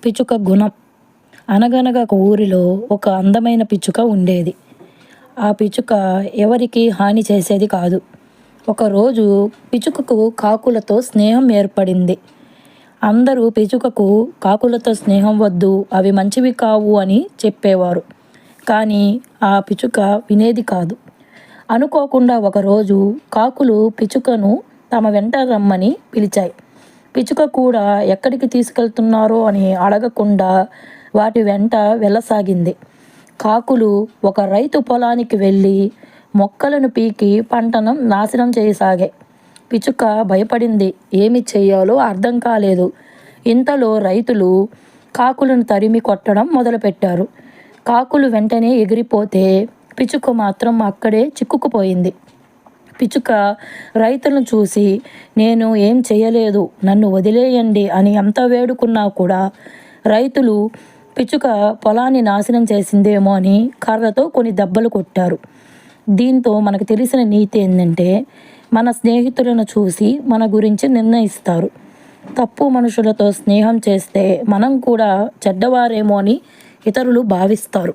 పిచ్చుక గుణం. అనగనగా ఒక ఊరిలో ఒక అందమైన పిచ్చుక ఉండేది. ఆ పిచ్చుక ఎవరికి హాని చేసేది కాదు. ఒకరోజు పిచ్చుకకు కాకులతో స్నేహం ఏర్పడింది. అందరూ పిచ్చుకకు కాకులతో స్నేహం వద్దు, అవి మంచివి కావు అని చెప్పేవారు. కానీ ఆ పిచ్చుక వినేది కాదు. అనుకోకుండా ఒకరోజు కాకులు పిచ్చుకను తమ వెంట రమ్మని పిలిచాయి. పిచ్చుక కూడా ఎక్కడికి తీసుకెళ్తున్నారో అని అడగకుండా వాటి వెంట వెళ్ళసాగింది. కాకులు ఒక రైతు పొలానికి వెళ్ళి మొక్కలను పీకి పంటను నాశనం చేయసాగాయి. పిచ్చుక భయపడింది. ఏమి చెయ్యాలో అర్థం కాలేదు. ఇంతలో రైతులు కాకులను తరిమి కొట్టడం మొదలుపెట్టారు. కాకులు వెంటనే ఎగిరిపోతే పిచ్చుక మాత్రం అక్కడే చిక్కుకుపోయింది. పిచ్చుక రైతులను చూసి, నేను ఏం చేయలేదు, నన్ను వదిలేయండి అని ఎంత వేడుకున్నా కూడా రైతులు పిచ్చుక పొలాన్ని నాశనం చేసిందేమో అని కర్రతో కొన్ని దెబ్బలు కొట్టారు. దీంతో మనకు తెలిసిన నీతి ఏంటంటే, మన స్నేహితులను చూసి మన గురించి నిర్ణయిస్తారు. తప్పు మనుషులతో స్నేహం చేస్తే మనం కూడా చెడ్డవారేమో అని ఇతరులు భావిస్తారు.